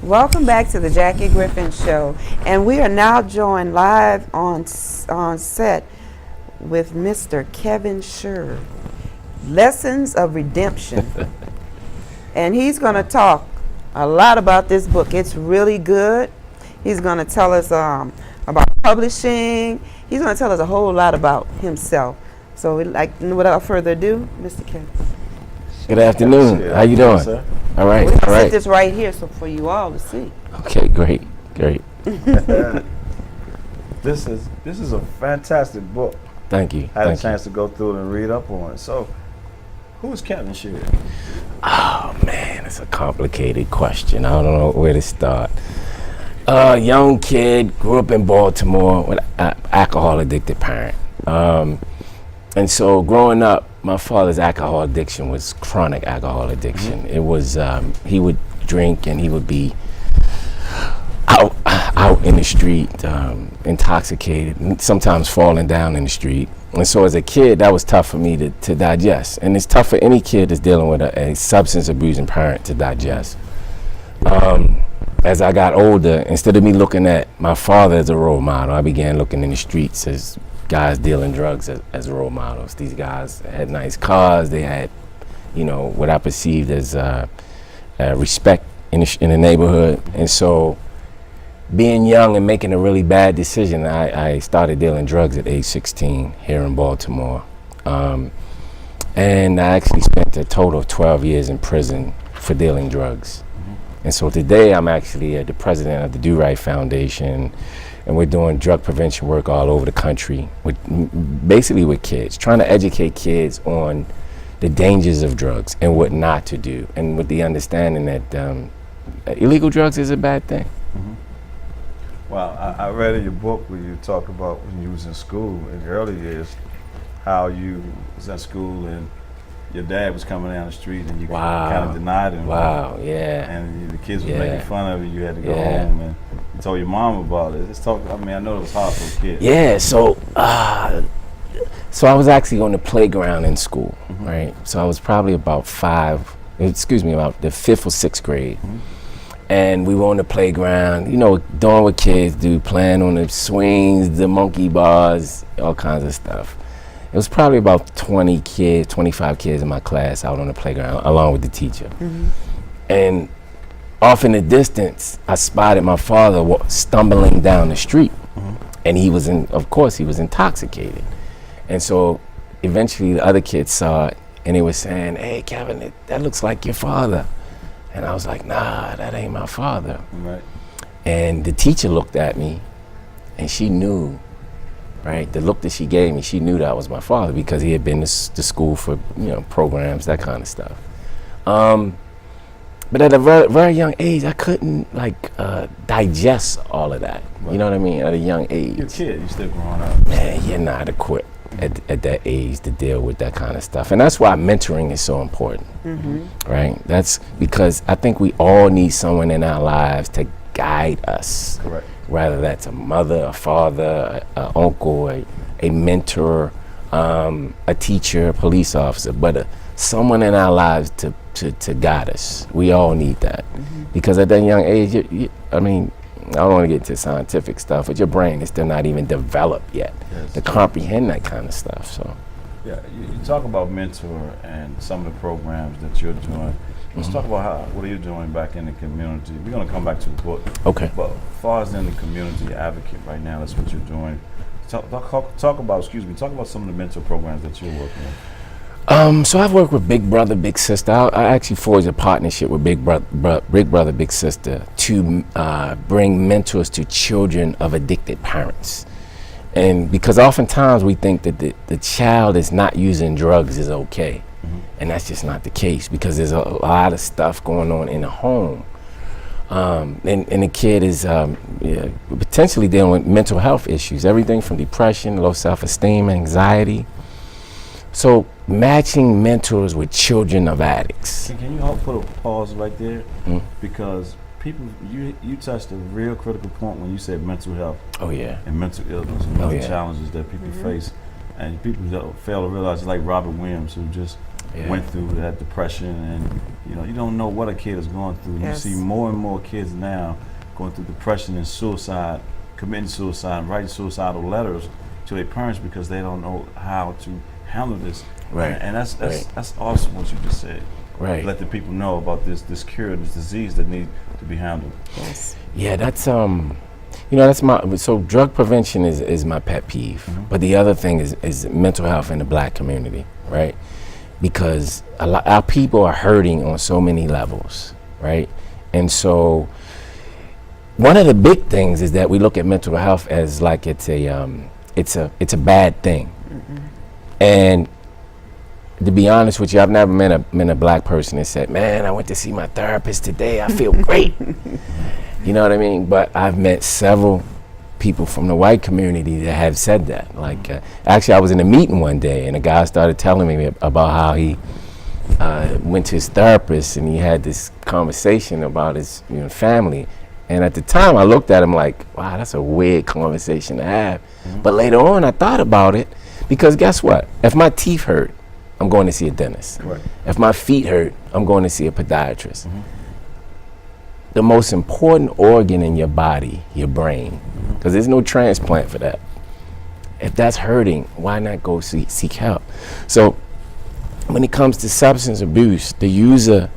Welcome back to the Jackie Griffin Show, and we are now joined live on set with Mr. Kevin Shird, Lessons of Redemption, and he's going to talk a lot about this book. It's really good. He's going to tell us about publishing. He's going to tell us a whole lot about himself. So, without further ado, Mr. Kevin. Good afternoon. How you doing? Sir. All right. We're going to All sit right. this right here so for you all to see. Okay. Great. This is a fantastic book. Thank you. I had a Thank you. chance to go through it and read up on it. So, who is Kevin Shird? Oh man, it's a complicated question. I don't know where to start. Young kid, grew up in Baltimore with an alcohol addicted parent. And so growing up, my father's alcohol addiction was chronic alcohol addiction. It was, he would drink and he would be out in the street, intoxicated, sometimes falling down in the street. And so as a kid, that was tough for me to digest. And it's tough for any kid that's dealing with a substance abusing parent to digest. As I got older, instead of me looking at my father as a role model, I began looking in the streets as guys dealing drugs as role models. These guys had nice cars. They had, what I perceived as respect in the neighborhood. And so being young and making a really bad decision, I started dealing drugs at age 16 here in Baltimore. And I actually spent a total of 12 years in prison for dealing drugs. And so today I'm actually the president of the Do Right Foundation, and we're doing drug prevention work all over the country, basically with kids, trying to educate kids on the dangers of drugs and what not to do, and with the understanding that illegal drugs is a bad thing. Well, I read in your book where you talk about when you was in school in the early years, how you was at school and your dad was coming down the street and you kind of denied him. Wow, yeah. And the kids were making fun of you. You had to go home, and you told your mom about it. I know it was hard for a kid. Yeah, so I was actually on the playground in school, right? So I was probably about about the 5th or 6th grade. And we were on the playground, doing what kids do, playing on the swings, the monkey bars, all kinds of stuff. It was probably about 20 kids, 25 kids in my class out on the playground, along with the teacher. And off in the distance, I spotted my father stumbling down the street. And he was intoxicated. And so eventually the other kids saw it, and they were saying, "Hey, Kevin, that looks like your father." And I was like, "Nah, that ain't my father." Right. And the teacher looked at me, and she knew, right? The look that she gave me, she knew that was my father because he had been to school for, programs, that kind of stuff. But at a very, very young age, I couldn't digest all of that. Right. You know what I mean? At a young age. You're a kid, you're still growing up. Man, you're not equipped at that age to deal with that kind of stuff. And that's why mentoring is so important, right? That's because I think we all need someone in our lives to guide us. Correct. Whether that's a mother, a father, an uncle, a mentor, a teacher, a police officer, but someone in our lives to guide us. We all need that. Because at that young age, I don't want to get into scientific stuff, but your brain is still not even developed yet to comprehend that kind of stuff. So, yeah, you talk about mentor and some of the programs that you're doing. Let's talk about what are you doing back in the community. We're going to come back to the book. Okay. But as far as in the community advocate right now, that's what you're doing. Talk about some of the mentor programs that you're working on. So I've worked with Big Brother, Big Sister. I actually forged a partnership with Big Brother, Big Sister to bring mentors to children of addicted parents. And because oftentimes we think that the child is not using drugs is okay. And that's just not the case because there's a lot of stuff going on in the home. And the kid is potentially dealing with mental health issues, everything from depression, low self-esteem, anxiety. So matching mentors with children of addicts. Can you help put a pause right there? Because people, you touched a real critical point when you said mental health. Oh yeah. And mental illness and other challenges that people face. And people fail to realize, like Robert Williams, who just went through that depression, and you don't know what a kid is going through. Yes. You see more and more kids now going through depression and suicide, committing suicide, and writing suicidal letters to their parents because they don't know how to handle this. Right. And that's awesome what you just said. Right. Let the people know about this cure, this disease that needs to be handled. Yes. Yeah, that's that's so drug prevention is my pet peeve. But the other thing is mental health in the Black community, right? Because our people are hurting on so many levels, right? And so one of the big things is that we look at mental health as like it's a bad thing. And to be honest with you, I've never met a Black person that said, "Man, I went to see my therapist today. I feel great." You know what I mean? But I've met several people from the white community that have said that. Like, actually, I was in a meeting one day, and a guy started telling me about how he went to his therapist, and he had this conversation about his family. And at the time, I looked at him like, "Wow, that's a weird conversation to have." But later on, I thought about it, because guess what? If my teeth hurt, I'm going to see a dentist. Right. If my feet hurt, I'm going to see a podiatrist. The most important organ in your body, your brain, because there's no transplant for that. If that's hurting, why not go seek help? So when it comes to substance abuse, the user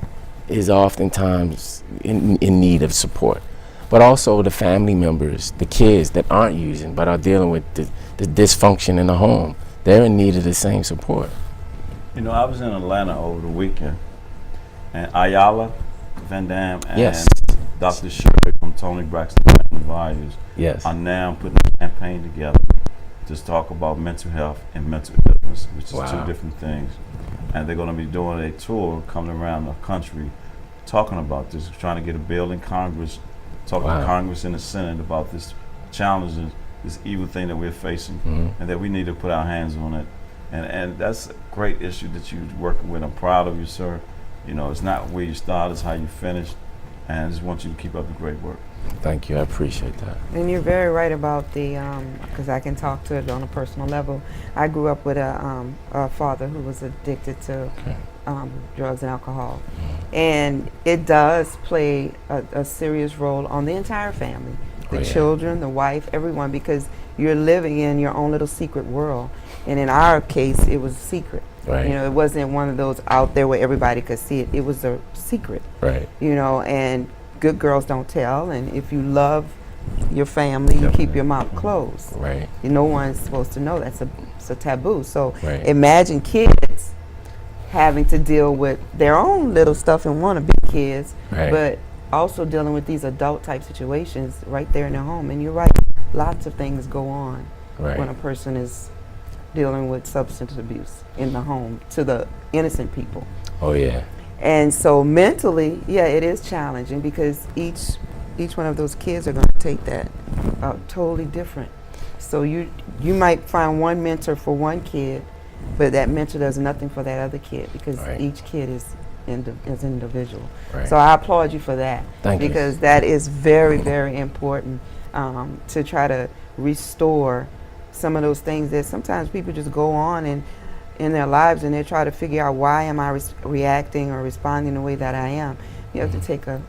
is oftentimes in need of support, but also the family members, the kids that aren't using but are dealing with the dysfunction in the home. They're in need of the same support. I was in Atlanta over the weekend, and Ayala Van Dam and Yes. Dr. Shird from Tony Braxton Values Yes. are now putting a campaign together to talk about mental health and mental illness, which is Wow. two different things. And they're going to be doing a tour coming around the country talking about this, trying to get a bill in Congress, talking Wow. to Congress and the Senate about this challenge, this evil thing that we're facing, and that we need to put our hands on it. And that's a great issue that you're working with. I'm proud of you, sir. It's not where you start, it's how you finish. And I just want you to keep up the great work. Thank you. I appreciate that. And you're very right about the, because I can talk to it on a personal level. I grew up with a father who was addicted to drugs and alcohol. And it does play a serious role on the entire family, the Oh, yeah. children, the wife, everyone, because you're living in your own little secret world. And in our case, it was secret. Right. It wasn't one of those out there where everybody could see it. It was a secret. Right. And good girls don't tell. And if you love your family, you keep your mouth closed. Right. No one's supposed to know. It's a taboo. So Right. imagine kids having to deal with their own little stuff and want to be kids, Right. but also dealing with these adult type situations right there in their home. And you're right, lots of things go on Right. when a person is dealing with substance abuse in the home to the innocent people. Oh yeah. And so mentally, yeah, it is challenging because each one of those kids are going to take that totally different. So you might find one mentor for one kid, but that mentor does nothing for that other kid because Right. each kid is individual. Right. So I applaud you for that. Thank you. Because that is very, very important to try to restore some of those things that sometimes people just go on and in their lives and they try to figure out why am I reacting or responding the way that I am. You have to take a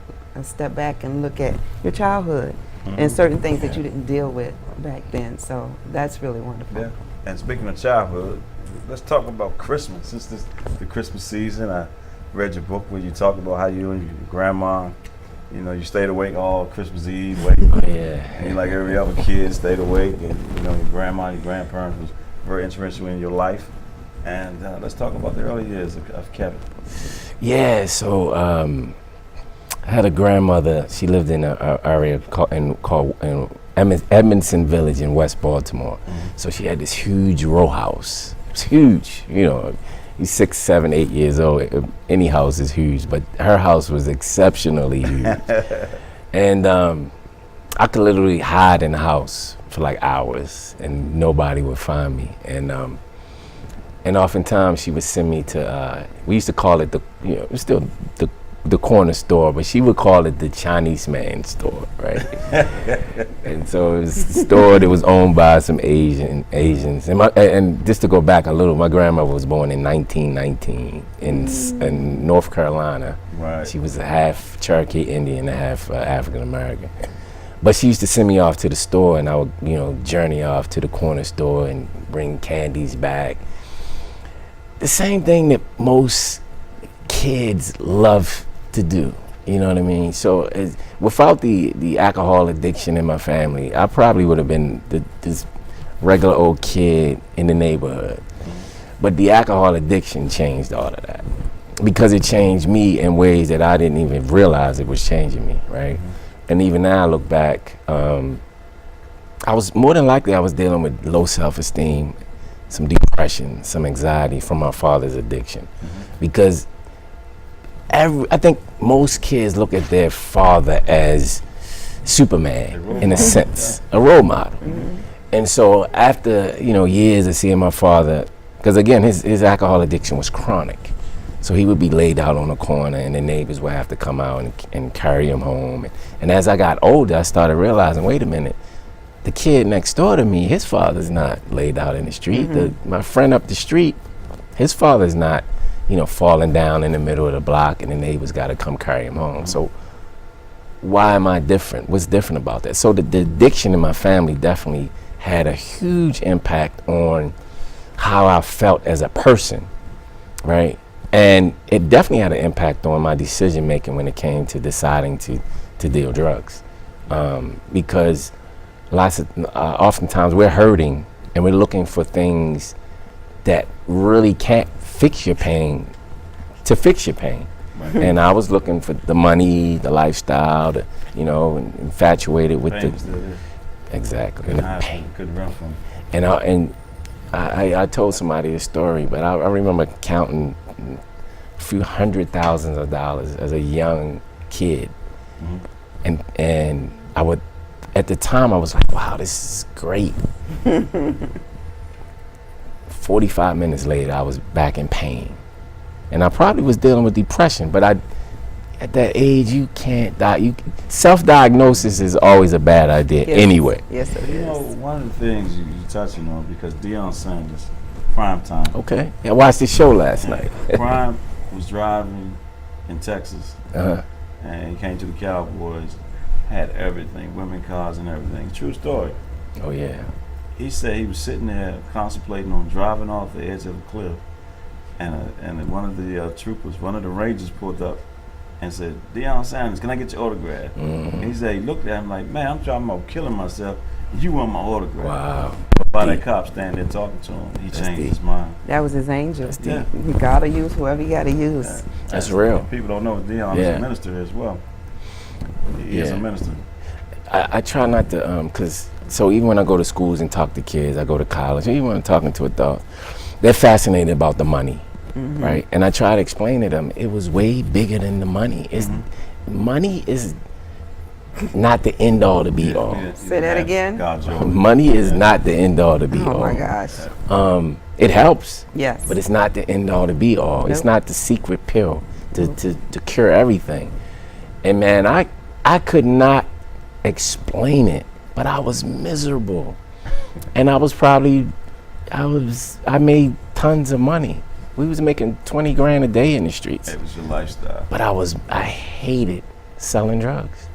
step back and look at your childhood and certain things that you didn't deal with back then. So that's really wonderful. Yeah. And speaking of childhood, let's talk about Christmas. Since this the Christmas season, I read your book where you talk about how you and your grandma, you stayed awake all Christmas Eve waiting. Oh yeah. And like every other kid, stayed awake, and your grandma, your grandparents was very influential in your life. And let's talk about the early years of Kevin. Yeah. So I had a grandmother. She lived in an area called Edmondson Village in West Baltimore. So she had this huge row house. It was huge. He's 6, 7, 8 years old. Any house is huge, but her house was exceptionally huge. And I could literally hide in the house for like hours, and nobody would find me. And oftentimes she would send me to. We used to call it it's still the the corner store, but she would call it the Chinese man store, right? And so it was a store that was owned by some Asians. And just to go back a little, my grandmother was born in 1919 in North Carolina. Right. She was a half Cherokee Indian, a half African American. But she used to send me off to the store, and I would, journey off to the corner store and bring candies back. The same thing that most kids love to do, you know what I mean? So without the alcohol addiction in my family, I probably would have been this regular old kid in the neighborhood. But the alcohol addiction changed all of that, because it changed me in ways that I didn't even realize it was changing me, right? And even now I look back, I was dealing with low self-esteem, some depression, some anxiety from my father's addiction. Because I think most kids look at their father as Superman, in a sense, a role model. And so after, years of seeing my father, because again, his alcohol addiction was chronic. So he would be laid out on a corner, and the neighbors would have to come out and carry him home. And as I got older, I started realizing, wait a minute, the kid next door to me, his father's not laid out in the street. My friend up the street, his father's not, falling down in the middle of the block, and the neighbors got to come carry him home. So why am I different? What's different about that? So the addiction in my family definitely had a huge impact on how I felt as a person, right? And it definitely had an impact on my decision making when it came to deciding to deal drugs, because oftentimes we're hurting and we're looking for things that really can't fix your pain to fix your pain. Right. And I was looking for the money, the lifestyle, and infatuated with exactly and the pain. Couldn't run from. And I told somebody a story, but I remember counting a few $100,000s as a young kid, and I would, at the time I was like, wow, this is great. 45 minutes later, I was back in pain, and I probably was dealing with depression. But at that age, you can't die. Self-diagnosis is always a bad idea anyway. Yes, it is. One of the things you touching on, because Deion Sanders, prime time. Okay, I watched the show last night. Prime was driving in Texas, and he came to the Cowboys, had everything, women cars and everything. True story. Oh yeah. He said he was sitting there contemplating on driving off the edge of a cliff, and one of the troopers, one of the Rangers, pulled up and said, "Deion Sanders, can I get your autograph?" And he said he looked at him like, "Man, I'm talking about killing myself. You want my autograph?" Wow. While that cop standing there talking to him, he changed his mind. That was his angel. Yeah. You gotta use whoever you gotta use. Yeah. That's real. People don't know Deion is a minister as well. He is a minister. I try not to, so even when I go to schools and talk to kids, I go to college, even when I'm talking to adults, they're fascinated about the money, right? And I try to explain to them, it was way bigger than the money. Money is not the end all to be all. Say that again. Money is not the end all to be all. Oh my gosh. It helps. Yes. But it's not the end all to be all. Nope. It's not the secret pill to cure everything. And man, I could not explain it, but I was miserable. And I made tons of money. We was making 20 grand a day in the streets. It was your lifestyle. But I hated selling drugs.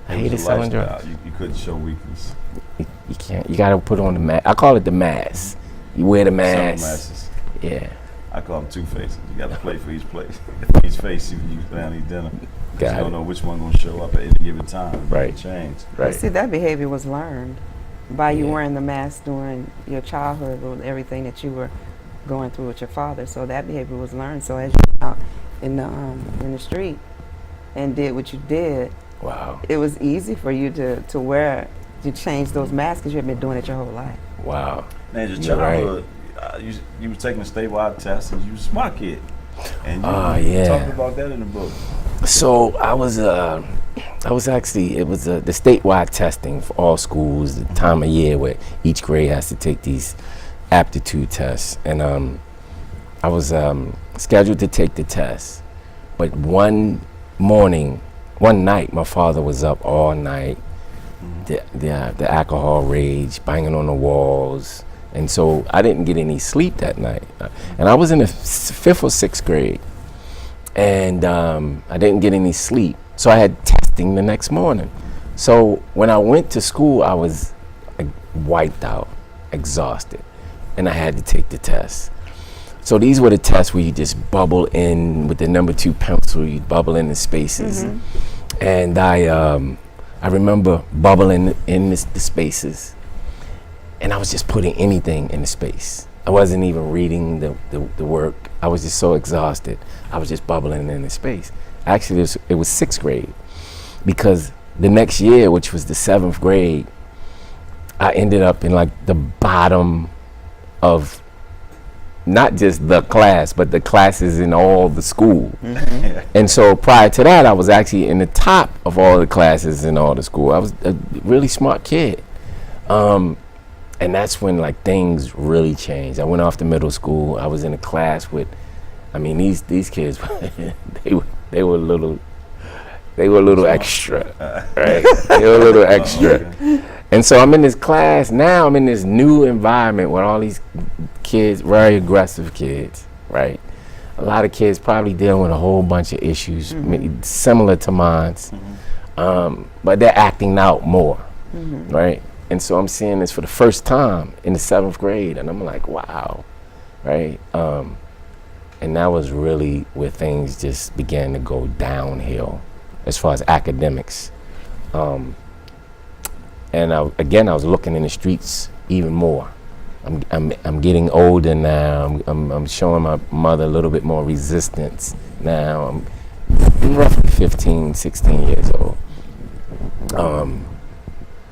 I hated selling drugs. You couldn't show weakness. You can't. You got to put on the mask. I call it the mask. You wear the mask. Some masses. Yeah. I call them two faces. You got to play for each place. Each face you use family dinner. You don't know which one gonna show up at any given time. Right. Change. Right. See, that behavior was learned by you wearing the mask during your childhood with everything that you were going through with your father. So that behavior was learned. So as you went out in the street and did what you did, wow, it was easy for you to change those masks because you had been doing it your whole life. Wow. Man, your childhood, you was taking a statewide test and you was a smart kid. And you talked about that in the book. So I was actually, it was the statewide testing for all schools, the time of year where each grade has to take these aptitude tests. And I was scheduled to take the test, but one morning, one night, my father was up all night. The alcohol rage, banging on the walls. And so I didn't get any sleep that night. And I was in the 5th or 6th grade. And I didn't get any sleep. So I had testing the next morning. So when I went to school, I was wiped out, exhausted. And I had to take the test. So these were the tests where you just bubble in with the number 2 pencil, you bubble in the spaces. And I remember bubbling in the spaces. And I was just putting anything in the space. I wasn't even reading the work. I was just so exhausted. I was just bubbling in the space. Actually, it was 6th grade, because the next year, which was the 7th grade, I ended up in like the bottom of not just the class, but the classes in all the school. And so prior to that, I was actually in the top of all the classes in all the school. I was a really smart kid. And that's when like things really changed. I went off to middle school. I was in a class with, I mean, these kids, they were a little extra, right? They were a little extra. And so I'm in this class now. I'm in this new environment with all these kids, very aggressive kids, right? A lot of kids probably dealing with a whole bunch of issues similar to mine's, but they're acting out more, right? And so I'm seeing this for the first time in the 7th grade, and I'm like, wow, right? And that was really where things just began to go downhill as far as academics. And I was looking in the streets even more. I'm getting older now. I'm showing my mother a little bit more resistance now. I'm roughly 15, 16 years old.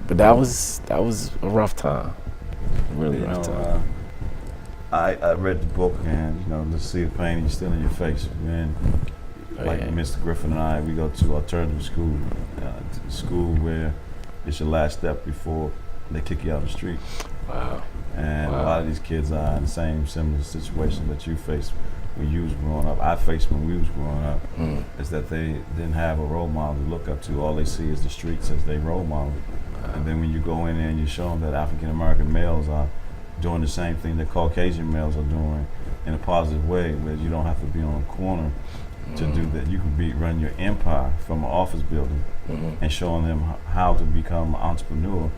But that was a rough time, really rough time. I read the book, and to see the pain still in your face, man. Mr. Griffin and I, we go to alternative school, school where it's your last step before they kick you out on the street. Wow. And a lot of these kids are in the same similar situation that you faced when you was growing up. I faced when we was growing up, is that they didn't have a role model to look up to. All they see is the streets as their role model. And then when you go in there and you show them that African American males are doing the same thing that Caucasian males are doing in a positive way, where you don't have to be on a corner to do that. You can run your empire from an office building, and showing them how to become an entrepreneur,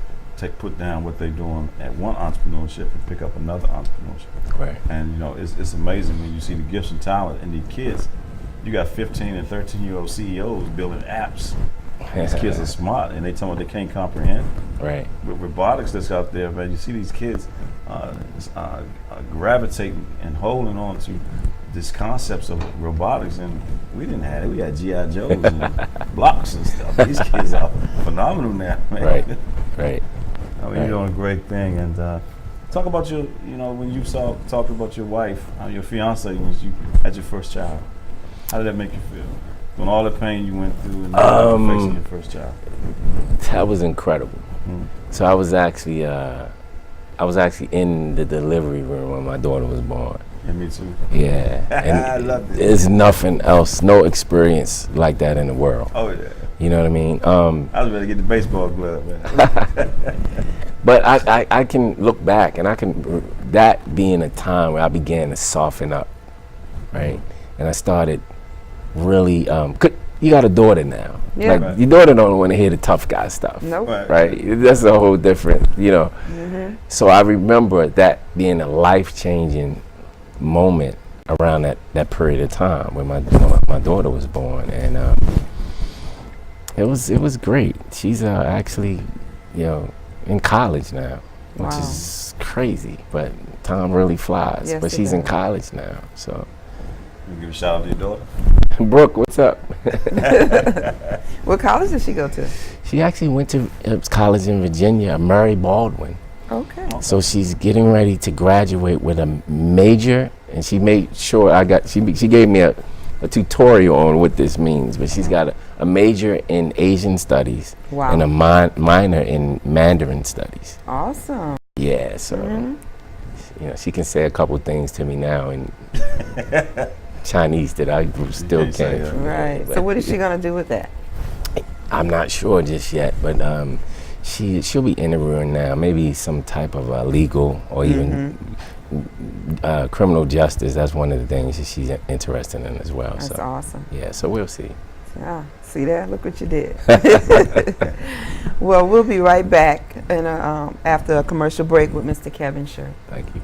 put down what they're doing at one entrepreneurship and pick up another entrepreneurship. Right. And it's amazing when you see the gifts and talent in these kids. You got 15 and 13-year-old CEOs building apps. These kids are smart, and they tell me they can't comprehend. Right. With robotics that's out there, man, you see these kids gravitating and holding on to these concepts of robotics, and we didn't have it. We had G.I. Joes and blocks and stuff. These kids are phenomenal now, man. Right. I mean, you're doing a great thing. And talk about your, when you talked about your wife, your fiance, when you had your first child. How did that make you feel? When all the pain you went through and facing your first child. That was incredible. So I was actually in the delivery room when my daughter was born. Yeah, me too. Yeah. And I love it. There's nothing else, no experience like that in the world. Oh, yeah. You know what I mean? I was ready to get the baseball glove, man. But I can look back, and that being a time where I began to soften up, right? And I started really, you got a daughter now. Yeah. Like, your daughter don't want to hear the tough guy stuff. Nope. Right? That's a whole different, So I remember that being a life-changing moment around that period of time when my daughter was born, and it was great. She's actually, in college now, which is crazy, but time really flies. Yes, but she's in college now, so. You give a shout out to your daughter. Brooke, what's up? What college did she go to? She actually went to college in Virginia, Mary Baldwin. Okay. So she's getting ready to graduate with a major, and she made sure she gave me a tutorial on what this means, but she's got a major in Asian studies and a minor in Mandarin studies. Awesome. Yeah, so she can say a couple things to me now, and Chinese that I still can't say can't. that. Right. So what is she gonna do with that? I'm not sure just yet, but she'll be interviewing now. Maybe some type of legal or even criminal justice. That's one of the things that she's interested in as well. That's so awesome. yeah, so we'll see. Yeah, see that? Look what you did. Well, we'll be right back after a commercial break with Mr. Kevin Shird. Thank you.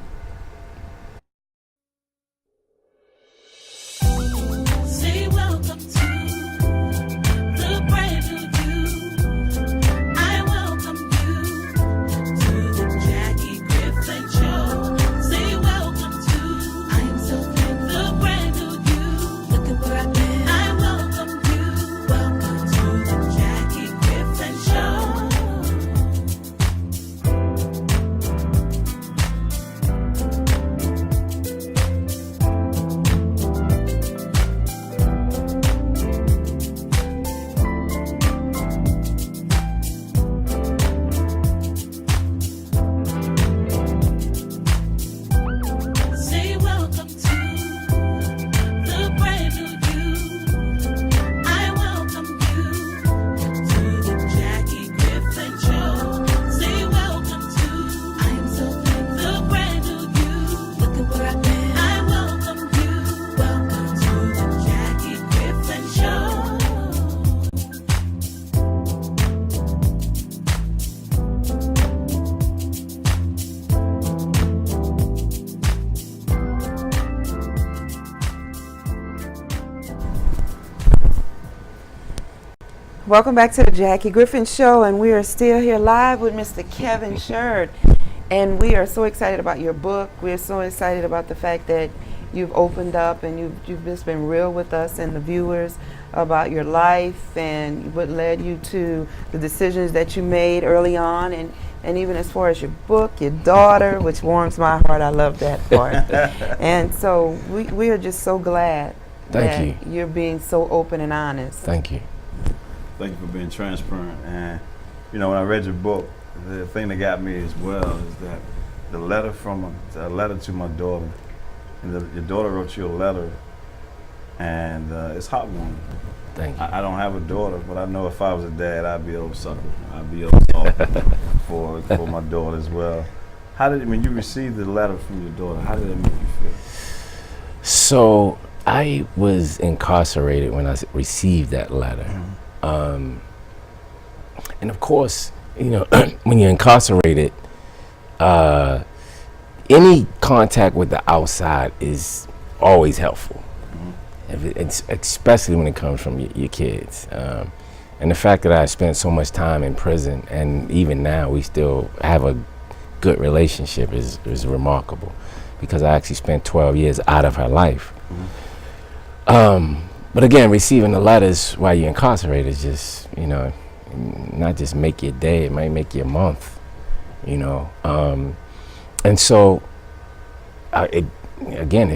Say welcome to the brand new you. I welcome you to the Jackie Griffin Show. Say welcome to I am so thankful. The brand new you. Look at where I've been. I welcome you. Welcome to the Jackie Griffin Show. Say welcome to the brand new you. I welcome you to the Jackie Griffin Show. Say welcome to I am so thankful. The brand new you. Look at where I've been. I welcome you. Welcome to the Jackie Griffin Show. Welcome back to the Jackie Griffin Show, and we are still here live with Mr. Kevin Shird. And we are so excited about your book. We are so excited about the fact that you've opened up and you've just been real with us and the viewers about your life and what led you to the decisions that you made early on, and even as far as your book, your daughter, which warms my heart. I love that part. And so we are just so glad Thank that you're being so open and honest. Thank you. Thank you for being transparent. And when I read your book, the thing that got me as well is that the letter to my daughter, and your daughter wrote you a letter, and it's heartwarming. Thank you. I don't have a daughter, but I know if I was a dad, I'd be over sucker. I'd be over soft for my daughter as well. When you received the letter from your daughter, how did it make you feel? So I was incarcerated when I received that letter. And of course, when you're incarcerated, any contact with the outside is always helpful. It's especially when it comes from your kids. And the fact that I spent so much time in prison, and even now we still have a good relationship is remarkable, because I actually spent 12 years out of her life. But again, receiving the letters while you're incarcerated is just, not just make your day, it might make your month, And so, it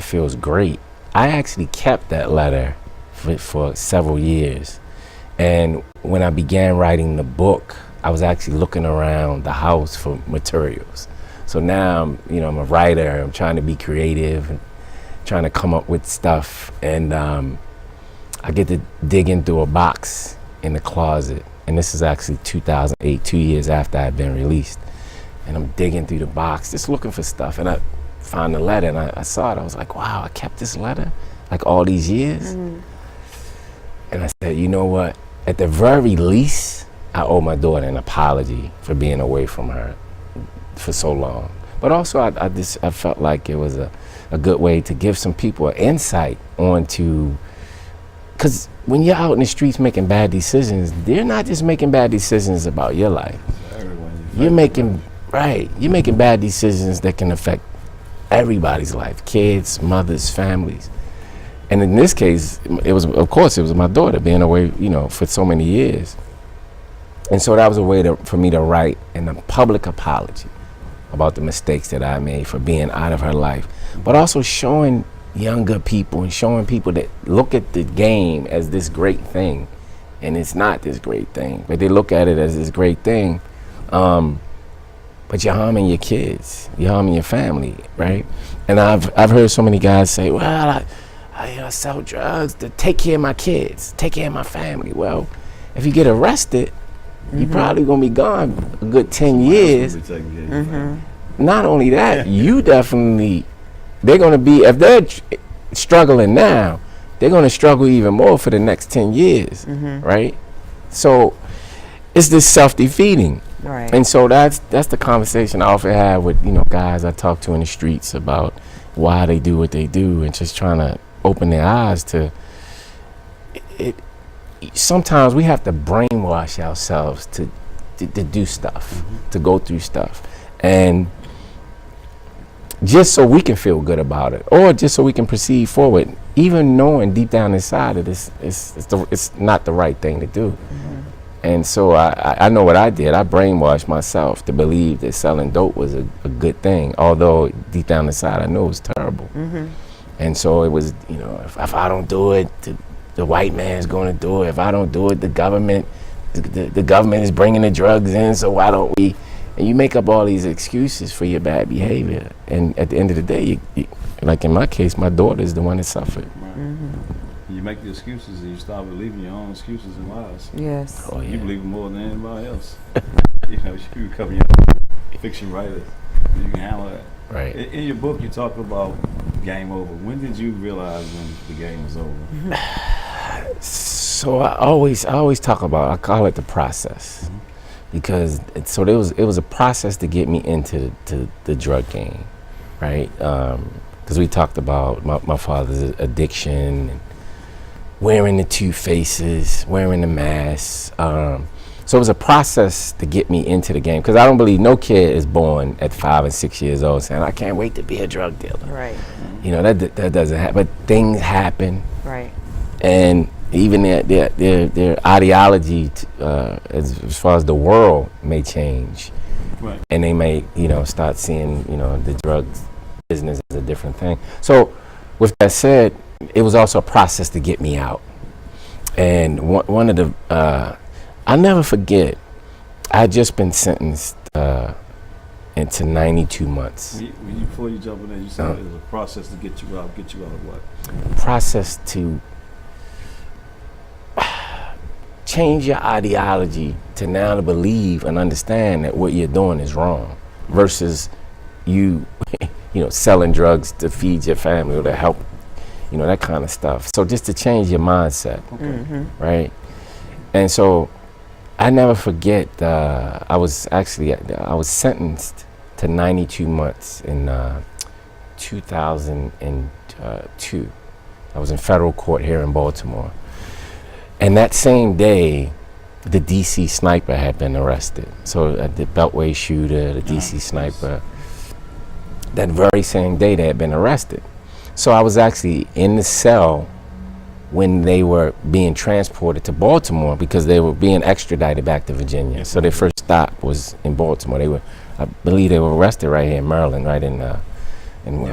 feels great. I actually kept that letter for several years. And when I began writing the book, I was actually looking around the house for materials. So now I'm a writer, I'm trying to be creative, and trying to come up with stuff. And I get to dig into a box in the closet. And this is actually 2008, 2 years after I'd been released. And I'm digging through the box, just looking for stuff. And I found the letter, and I saw it. I was like, wow, I kept this letter like all these years. And I said, you know what? At the very least, I owe my daughter an apology for being away from her for so long. But also, I felt like it was a good way to give some people an insight onto, because when you're out in the streets making bad decisions, they're not just making bad decisions about your life. You're making bad decisions that can affect everybody's life, kids, mothers, families. And in this case, it was my daughter being away, for so many years. And so that was a way for me to write a public apology about the mistakes that I made for being out of her life, but also showing younger people and showing people that look at the game as this great thing, and it's not this great thing, but they look at it as this great thing. But you're harming your kids, you're harming your family, right? And I've heard so many guys say, well, I sell drugs to take care of my kids, take care of my family. Well, if you get arrested, you probably gonna be gone a good 10 years. Not only that, you definitely, they're gonna be, if they're struggling now, they're gonna struggle even more for the next 10 years, right? So it's this self-defeating. Right. And so that's the conversation I often have with, guys I talk to in the streets about why they do what they do, and just trying to open their eyes to it. Sometimes we have to brainwash ourselves to do stuff, to go through stuff, and just so we can feel good about it, or just so we can proceed forward, even knowing deep down inside that it's not the right thing to do. And so I know what I did. I brainwashed myself to believe that selling dope was a good thing, although deep down inside I know it was terrible. And so it was, if I don't do it, the white man's going to do it. If I don't do it, the government is bringing the drugs in, so why don't we? And you make up all these excuses for your bad behavior. And at the end of the day, you, like in my case, my daughter is the one that suffered. You make the excuses and you start believing your own excuses and lies. Yes. Oh, yeah. You believe them more than anybody else. You become your own fiction writer. You can handle that. Right. In your book, you talk about game over. When did you realize when the game was over? So I always talk about, I call it the process, because it was a process to get me into the drug game, right? Because we talked about my father's addiction, and wearing the two faces, wearing the mask. So it was a process to get me into the game, because I don't believe no kid is born at 5 and 6 years old saying, I can't wait to be a drug dealer. Right. That doesn't happen. But things happen. Right. And even their ideology as far as the world may change. Right. And they may, start seeing, the drugs business as a different thing. So with that said, it was also a process to get me out. And one of the, I'll never forget, I had just been sentenced into 92 months. Before you jump in there, you said it was a process to get you out. Get you out of what? Process to change your ideology to now to believe and understand that what you're doing is wrong, versus you, selling drugs to feed your family or to help, that kind of stuff. So just to change your mindset, right? And so I never forget, I was sentenced to 92 months in 2002. I was in federal court here in Baltimore. And that same day, the DC sniper had been arrested. So the Beltway shooter, the DC sniper, that very same day they had been arrested. So I was actually in the cell when they were being transported to Baltimore, because they were being extradited back to Virginia. So their first stop was in Baltimore. I believe they were arrested right here in Maryland, right in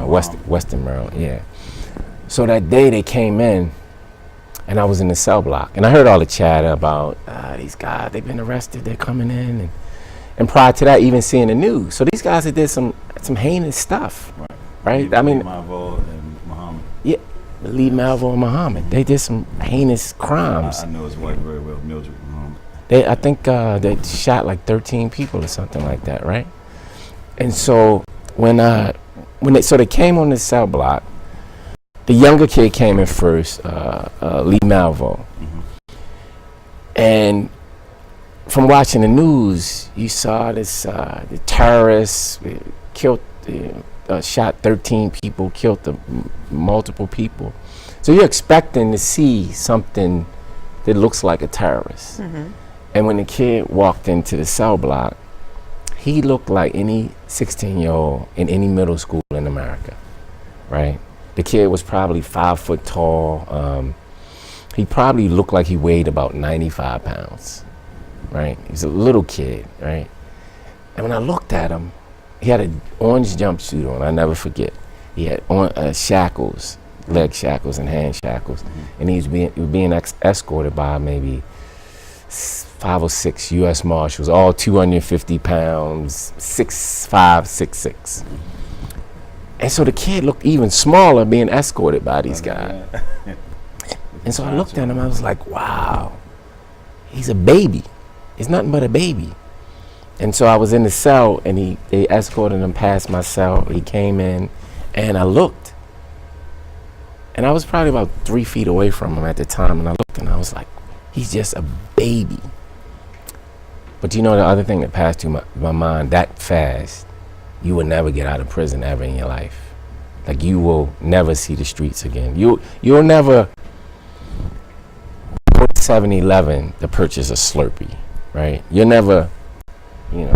Western Maryland, yeah. So that day they came in, and I was in the cell block, and I heard all the chatter about these guys, they've been arrested, they're coming in, and prior to that, even seeing the news. So these guys had did some heinous stuff, right? I mean, yeah, Lee Malvo and Muhammad, they did some heinous crimes. I know his wife very well, Mildred Muhammad. I think they shot like 13 people or something like that, right? And so when they came on the cell block, the younger kid came in first, Lee Malvo. And from watching the news, you saw this, the terrorists killed, shot 13 people, killed multiple people. So you're expecting to see something that looks like a terrorist. And when the kid walked into the cell block, he looked like any 16-year-old in any middle school in America, right? The kid was probably 5 foot tall. He probably looked like he weighed about 95 pounds, right? He was a little kid, right? And when I looked at him, he had an orange jumpsuit on, I never forget. He had shackles, leg shackles and hand shackles. And he was being escorted by maybe 5 or 6 U.S. Marshals, all 250 pounds, 6'5", 6'6". And so the kid looked even smaller being escorted by these guys. And so I looked at him, I was like, wow, he's a baby. He's nothing but a baby. And so I was in the cell, and they escorted him past my cell. He came in, and I looked. And I was probably about 3 feet away from him at the time, and I looked, and I was like, he's just a baby. But you know the other thing that passed through my mind that fast, you will never get out of prison ever in your life. Like, you will never see the streets again. You'll never go to 7-Eleven to purchase a Slurpee, right? You'll never, go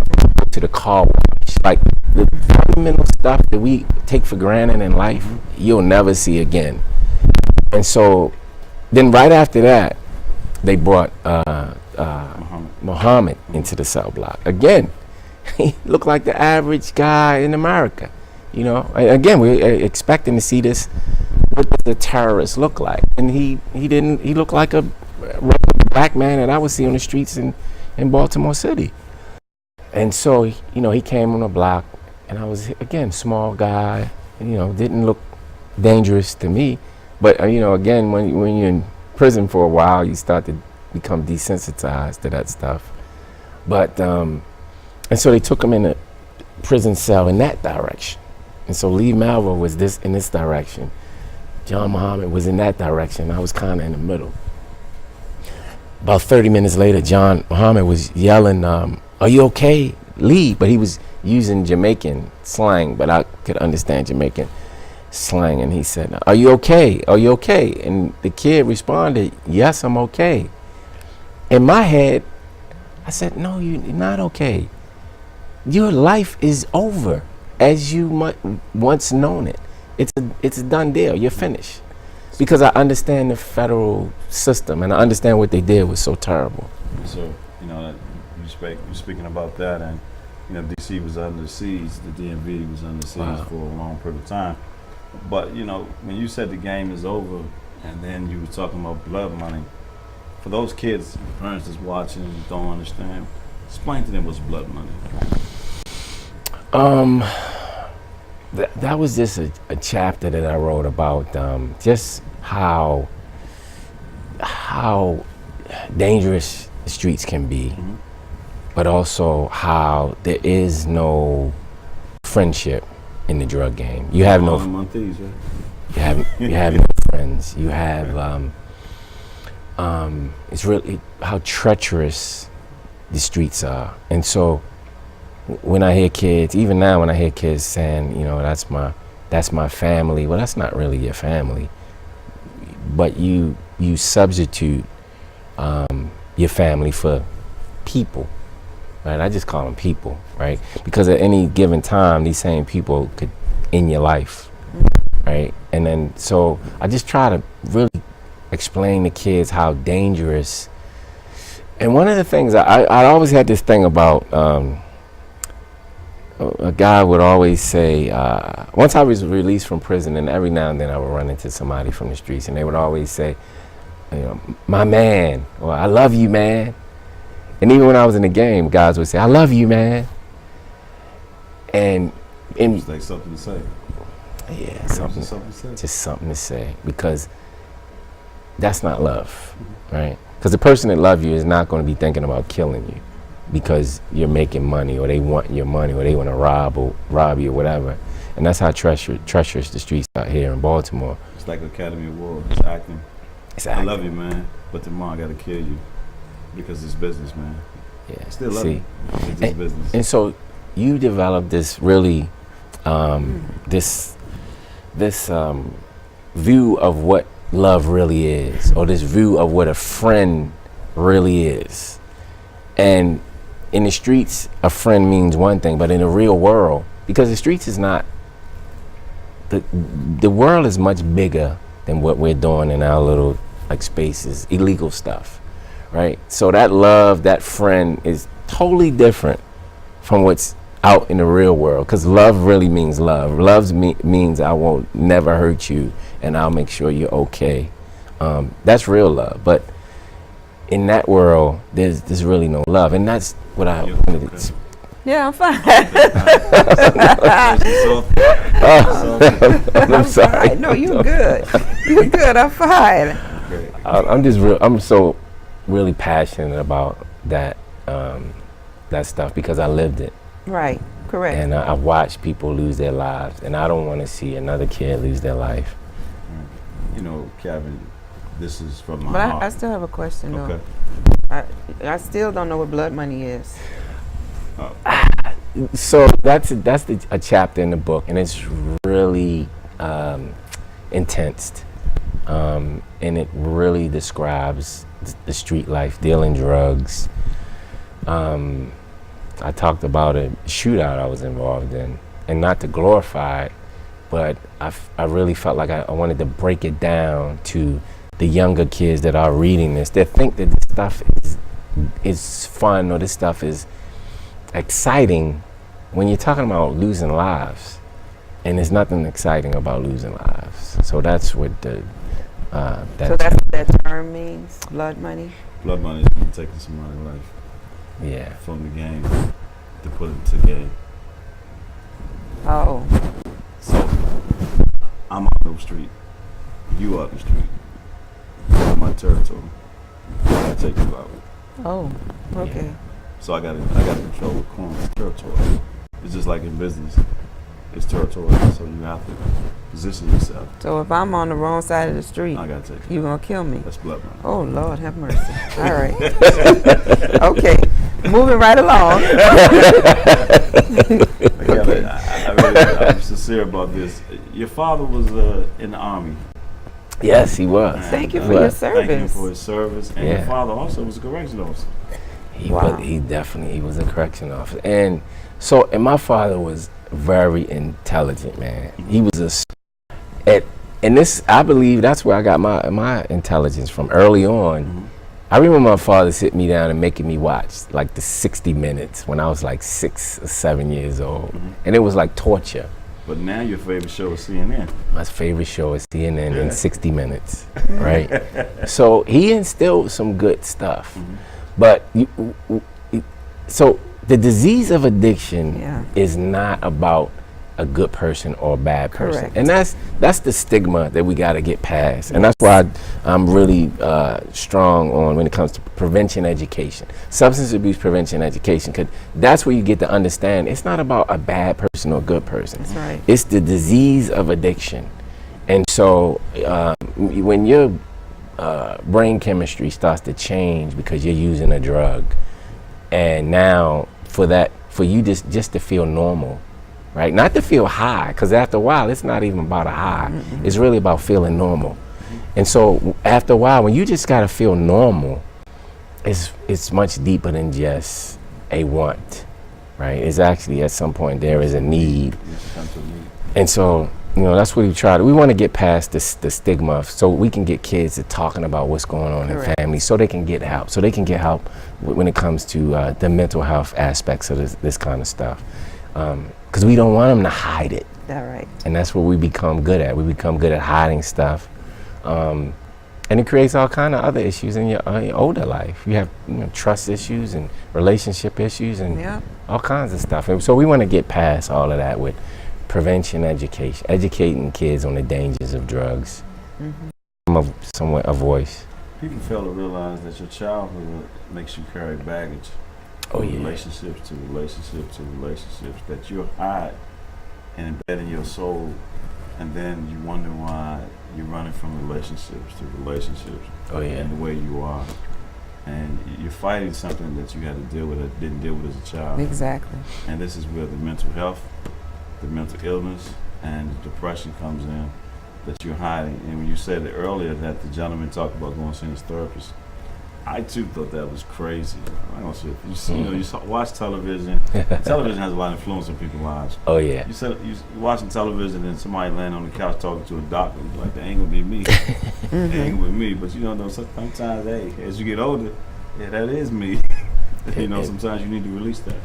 to the car wash. Like, the fundamental stuff that we take for granted in life, you'll never see again. And so then right after that, they brought Muhammad into the cell block. Again, he looked like the average guy in America. Again, we're expecting to see this. What does the terrorist look like? And he didn't. He looked like a black man that I would see on the streets in Baltimore City. And so, he came on the block, and I was, again, small guy. Didn't look dangerous to me. But again, when you're in prison for a while, you start to become desensitized to that stuff. But and so they took him in a prison cell in that direction. And so Lee Malvo was in this direction. John Muhammad was in that direction. I was kind of in the middle. About 30 minutes later, John Muhammad was yelling, "Are you okay, Lee?" But he was using Jamaican slang, but I could understand Jamaican slang. And he said, "Are you okay? Are you okay?" And the kid responded, "Yes, I'm okay." In my head, I said, "No, you're not okay. Your life is over as you once known it. It's a done deal. You're finished." Because I understand the federal system, and I understand what they did was so terrible. So, you're speaking about that, and, D.C. was under siege, the DMV was under siege for a long period of time. But, when you said the game is over, and then you were talking about blood money, for those kids, parents that's watching and don't understand, explain to them what's blood money. That was just a chapter that I wrote about just how dangerous the streets can be, but also how there is no friendship in the drug game. You have no thieves, right? you have no friends. You have it's really how treacherous the streets are. And so when I hear kids, even now when I hear kids saying, that's my family, well, that's not really your family. But you substitute your family for people, right? I just call them people, right? Because at any given time, these same people could end your life, right? And then so I just try to really explain to kids how dangerous. And one of the things I always had this thing about. A guy would always say, once I was released from prison, and every now and then I would run into somebody from the streets, and they would always say, "My man," or "I love you, man." And even when I was in the game, guys would say, "I love you, man." And It's like something to say. yeah, something to say. Just something to say, because that's not love, right? Because the person that loves you is not going to be thinking about killing you because you're making money, or they want your money, or they want to rob you, or whatever. And that's how treacherous the streets out here in Baltimore. It's like Academy Award. It's acting. I love you, man, but tomorrow I gotta kill you because it's business, man. Yeah. Still love you. It's just business. And so you develop this really this view of what love really is, or this view of what a friend really is. And in the streets, a friend means one thing, but in the real world, because the streets is not, the world is much bigger than what we're doing in our little spaces, illegal stuff, right? So that love, that friend is totally different from what's out in the real world, because love really means love. Love means I won't never hurt you, and I'll make sure you're okay. That's real love. But in that world, there's really no love, and that's what I wanted to Yeah, I'm fine. I'm sorry. Fine. No, you're good. You're good. I'm fine. Great. I'm just real. I'm so really passionate about that that stuff because I lived it, Right. Correct. and I've watched people lose their lives, and I don't want to see another kid lose their life. You know, Kevin, this is from my But heart. I still have a question though. Okay. I still don't know what blood money is. So that's a chapter in the book, and it's really intense, and it really describes the street life, dealing drugs. I talked about a shootout I was involved in, and not to glorify it, but I really felt like I wanted to break it down to the younger kids that are reading this. They think that this stuff is fun, or this stuff is exciting when you're talking about losing lives, and there's nothing exciting about losing lives. So that's what So that's what that term means, blood money? Blood money is when taking somebody's life yeah. from the game to put it to game. Oh, So I'm out the street. You out the street. You're in my territory. I gotta take you out. oh, okay. So I gotta control the corner territory. It's just like in business. It's territory. So you have to position yourself. So if I'm on the wrong side of the street, I gotta take you. you gonna kill me? That's blood money. Oh Lord, have mercy. All right. Okay, moving right along. Kevin, I'm sincere about this. Your father was in the Army. Yes, he was. Thank you And, for your Thank you service. for his service. And Yeah. your father also was a correctional officer. Wow. He definitely was a correction officer, and my father was very intelligent, man. He was and this, I believe that's where I got my intelligence from early on. Mm-hmm. I remember my father sitting me down and making me watch like the 60 Minutes when I was like 6 or 7 years old, and it was like torture. But now your favorite show is CNN. My favorite show is CNN Yeah. in 60 Minutes, right? So he instilled some good stuff. But so the disease of addiction Yeah. is not about a good person or a bad person. Correct. And that's the stigma that we got to get past. And that's why I'm really strong on when it comes to prevention education, substance abuse prevention education, because that's where you get to understand it's not about a bad person or a good person. That's right. It's the disease of addiction. And so when your brain chemistry starts to change because you're using a drug, and now for you just to feel normal, right? Not to feel high, because after a while, it's not even about a high. It's really about feeling normal. And so after a while, when you just got to feel normal, it's much deeper than just a want, right? It's actually at some point there is a need. And so, that's what we try to. We want to get past the stigma so we can get kids to talking about what's going on Correct. in families, so they can get help. So they can get help when it comes to the mental health aspects of this kind of stuff. Because we don't want them to hide it. All right. And that's what we become good at. We become good at hiding stuff. And it creates all kind of other issues in your older life. You have trust issues and relationship issues and Yeah. all kinds of stuff. And so we want to get past all of that with prevention education, educating kids on the dangers of drugs. Somewhat a voice. People fail to realize that your childhood makes you carry baggage. Oh, From yeah. relationships to relationships to relationships that you hide and embed in your soul, and then you wonder why you're running from relationships to relationships. Oh, yeah. And the way you are, and you're fighting something that you had to deal with that didn't deal with as a child. Exactly. And this is where the mental health, the mental illness, and the depression comes in that you're hiding. And when you said it earlier that the gentleman talked about going to see his therapist, I too thought that was crazy. I don't see it. Watch television. Television has a lot of influence on people's lives. Oh, yeah. You're watching television and somebody laying on the couch talking to a doctor. You're like, that ain't gonna be me. That ain't gonna be me. But sometimes, hey, as you get older, yeah, that is me. Sometimes you need to release that.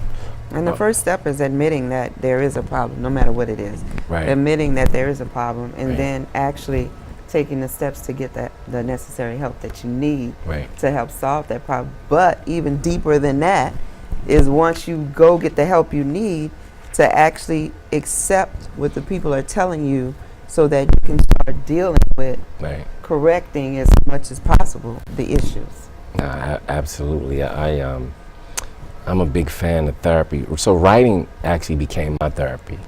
And the first step is admitting that there is a problem, no matter what it is. Right. Admitting that there is a problem, and Right. then actually taking the steps to get the necessary help that you need Right. to help solve that problem. But even deeper than that is once you go get the help you need to actually accept what the people are telling you so that you can start dealing with Right. correcting as much as possible the issues. Absolutely. I'm a big fan of therapy. So writing actually became my therapy.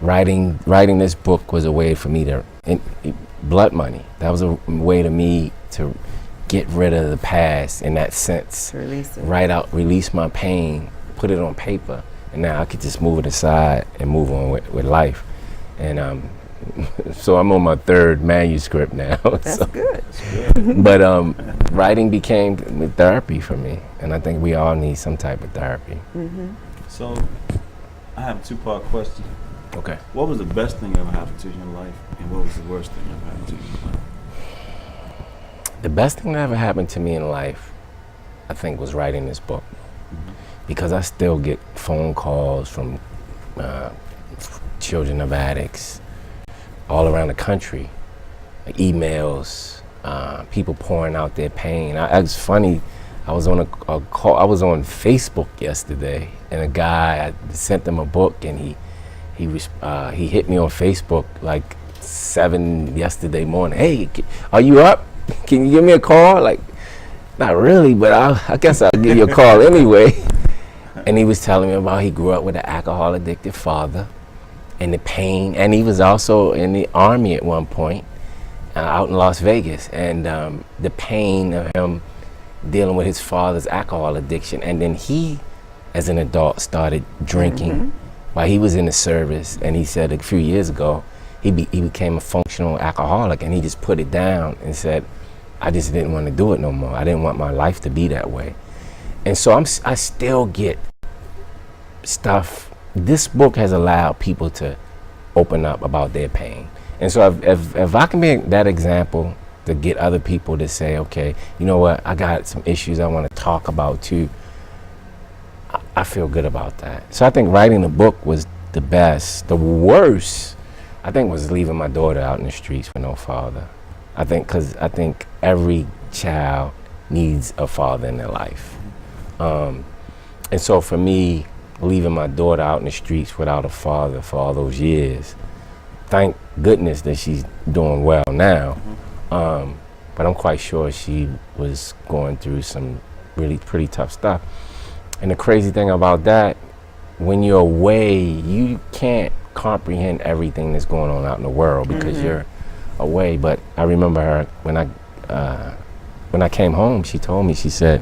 Writing this book was a way for me to blood money. That was a way to me to get rid of the past in that sense. To release it. Release my pain, put it on paper, and now I could just move it aside and move on with life. And so I'm on my 3rd manuscript now. That's so. good. But writing became therapy for me, and I think we all need some type of therapy. So, I have a 2-part question. Okay. What was the best thing ever happened to you in life, and what was the worst thing ever happened to you in life? The best thing that ever happened to me in life, I think, was writing this book, because I still get phone calls from children of addicts all around the country, emails, people pouring out their pain. It's funny. I was on a call. I was on Facebook yesterday, and a guy, I sent him a book, and he hit me on Facebook like 7 yesterday morning. Hey, are you up? Can you give me a call? Like, not really, but I guess I'll give you a call anyway. And he was telling me about he grew up with an alcohol addicted father and the pain, and he was also in the Army at one point out in Las Vegas, and the pain of him dealing with his father's alcohol addiction. And then he, as an adult, started drinking while he was in the service, and he said a few years ago he became a functional alcoholic, and he just put it down and said, I just didn't want to do it no more. I didn't want my life to be that way. And so I still get stuff. This book has allowed people to open up about their pain. And so if I can be that example to get other people to say, okay, you know what, I got some issues I want to talk about too, I feel good about that. So I think writing the book was the best. The worst, I think, was leaving my daughter out in the streets with no father. I think every child needs a father in their life. And so for me, leaving my daughter out in the streets without a father for all those years, thank goodness that she's doing well now. But I'm quite sure she was going through some really pretty tough stuff. And the crazy thing about that, when you're away, you can't comprehend everything that's going on out in the world because you're away. But I remember her when I came home, she told me, she said,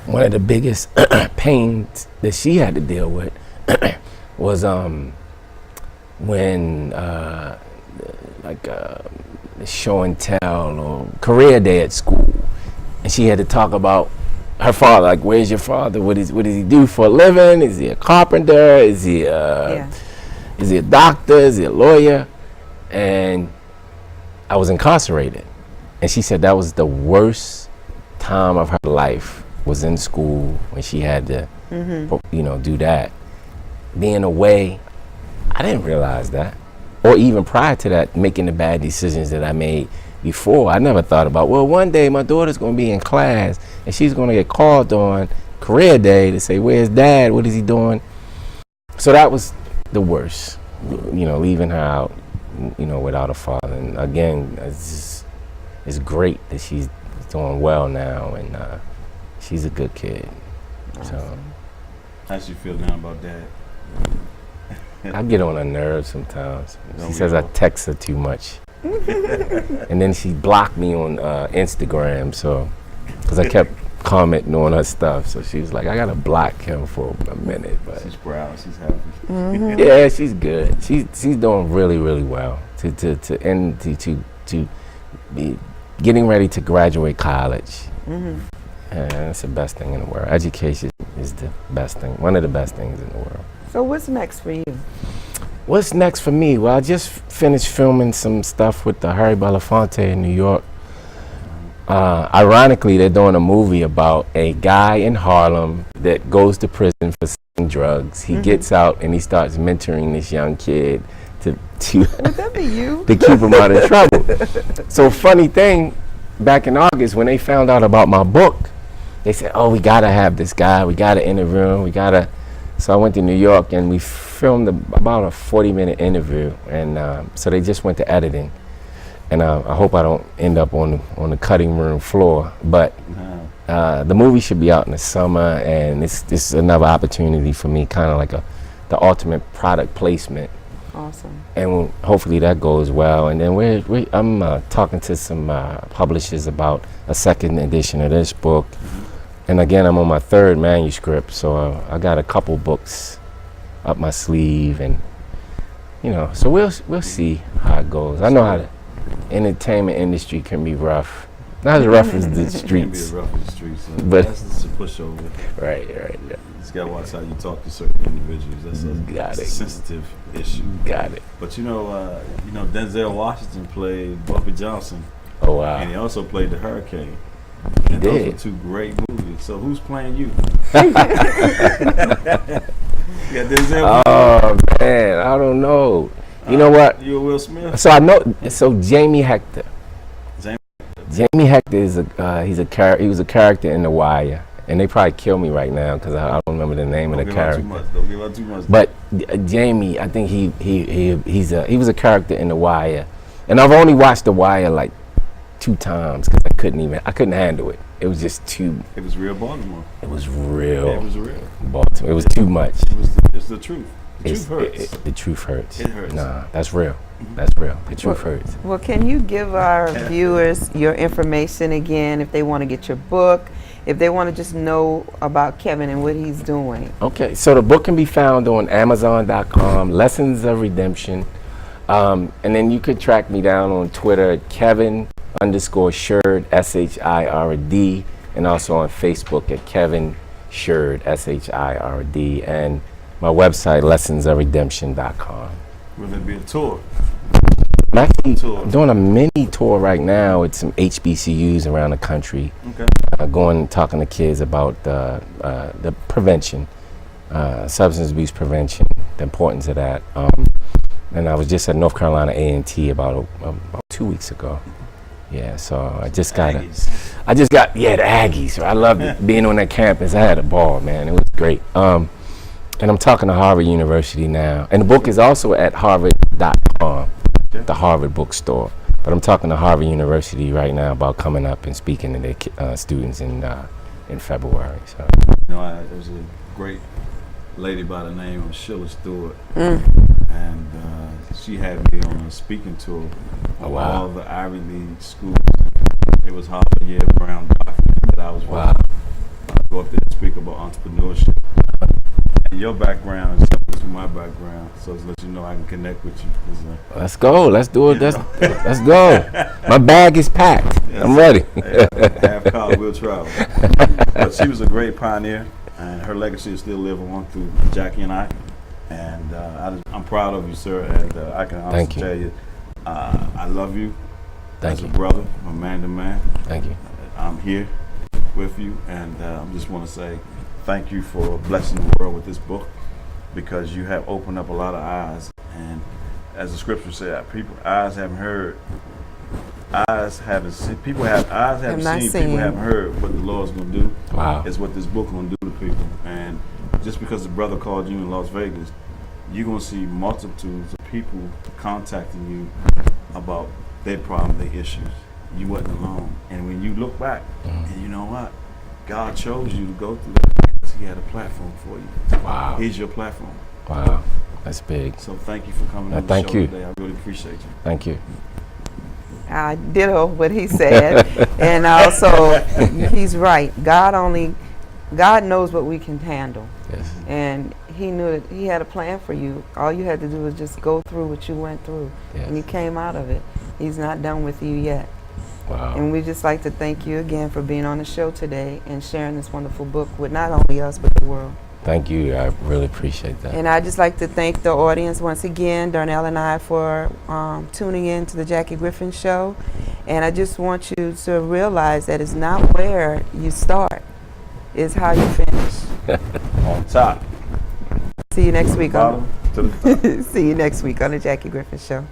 one of the biggest pains that she had to deal with was when show and tell or career day at school, and she had to talk about her father. Like, where's your father? What does he do for a living? Is he a carpenter? Is he a doctor? Is he a lawyer? And I was incarcerated, and she said that was the worst time of her life, was in school when she had to do that. Being away, I didn't realize that, or even prior to that, making the bad decisions that I made before. I never thought about, well, one day my daughter's going to be in class and she's going to get called on career day to say, where's dad? What is he doing? So that was the worst, leaving her out, without a father. And again, it's great that she's doing well now, and she's a good kid. Awesome. So How does you feel now about dad? I get on her nerves sometimes. Don't She we says I all? text her too much. And then she blocked me on Instagram, so because I kept commenting on her stuff. So she was like, I gotta block him for a minute. But She's proud. She's happy. yeah, she's good. She's doing really, really well. To be getting ready to graduate college. And it's the best thing in the world. Education is the best thing, one of the best things in the world. So what's next for you? What's next for me? Well, I just finished filming some stuff with the Harry Belafonte in New York. Ironically, they're doing a movie about a guy in Harlem that goes to prison for selling drugs. He gets out and he starts mentoring this young kid to Would that be you? to keep him out of trouble. So funny thing, back in August when they found out about my book, they said, oh, we gotta have this guy. We gotta interview him. We gotta. So I went to New York and we filmed about a 40-minute interview, and so they just went to editing. And I hope I don't end up on the cutting room floor, but the movie should be out in the summer, and this is another opportunity for me, kind of like the ultimate product placement. Awesome. And hopefully that goes well. And then I'm talking to some publishers about a second edition of this book. And again, I'm on my third manuscript, so I got a couple books up my sleeve, and so we'll see how it goes. I know how the entertainment industry can be rough. Not as rough as the streets. It can be as rough as the streets. But that's a pushover. Right. Yeah. You just gotta watch how you talk to certain individuals. That's a sensitive issue. Got it. But Denzel Washington played Bumpy Johnson. Oh wow. And he also played the Hurricane. He And did. Those were two great movies. So who's playing you? Yeah, Denzel. Oh man, I don't know. You know what? You Will Smith? So I know. So Jamie Hector. Jamie- Jamie Hector is he was a character in The Wire, and they probably kill me right now because I don't remember the name of the character. Don't give out too much. But Jamie, I think he was a character in The Wire, and I've only watched The Wire like 2 times because I couldn't handle it. It was just too. It was real Baltimore. It was real. It was real. Baltimore. It was too much. It's the truth. The truth hurts. The truth hurts. It hurts. Nah, that's real. That's real. The truth hurts. Well, can you give our viewers your information again if they want to get your book, if they want to just know about Kevin and what he's doing? Okay, so the book can be found on Amazon.com, Lessons of Redemption. And then you could track me down on Twitter at Kevin_Shird, SHIRD, and also on Facebook at Kevin Shird, SHIRD, and my website, lessonsofredemption.com. Will there be a tour? I'm actually Tour. doing a mini tour right now with some HBCUs around the country, Okay. going and talking to kids about the prevention, substance abuse prevention, the importance of that. And I was just at North Carolina A&T about 2 weeks ago. Yeah, so I just got the Aggies. I loved being on that campus. I had a ball, man. It was great. And I'm talking to Harvard University now. And the book is also at harvard.com, the Harvard bookstore. But I'm talking to Harvard University right now about coming up and speaking to their students in February. So. There's a great lady by the name of Sheila Stewart. And she had me on a speaking tour of all the Ivy League schools. It was Harvard Year Brown document that I was watching. Go up there and speak about entrepreneurship. And your background is similar to my background, so to let you know I can connect with you. Let's go. Let's do it. Let's go. My bag is packed. I'm ready. Half college, we'll travel. But she was a great pioneer, and her legacy is still living on through Jackie and I. And I'm proud of you, sir. And I can honestly tell you, I love you. Thank as you. a brother, a man to man. Thank you. I'm here with you, and I just want to say thank you for blessing the world with this book, because you have opened up a lot of eyes. And as the scripture said, eyes haven't heard, eyes haven't seen, people have eyes haven't seen, people haven't heard what the Lord's going to do. Wow. Is what this book going to do to people. And just because the brother called you in Las Vegas, you're going to see multitudes of people contacting you about their problem, their issues. You wasn't alone. And when you look back, and you know what? God chose you to go through that because He had a platform for you. Wow. He's your platform. Wow. That's big. So thank you for coming on the thank show you. today. I really appreciate you. Thank you. I ditto what he said. And also, he's right. God knows what we can handle. Yes. And He knew that He had a plan for you. All you had to do was just go through what you went through. Yes. And you came out of it. He's not done with you yet. Wow. And we'd just like to thank you again for being on the show today and sharing this wonderful book with not only us, but the world. Thank you. I really appreciate that. And I'd just like to thank the audience once again, Darnell and I, for tuning in to the Jackie Griffin Show. And I just want you to realize that it's not where you start, it's how you finish. On top. See you next week. Bottom to the top. See you next week on the Jackie Griffin Show.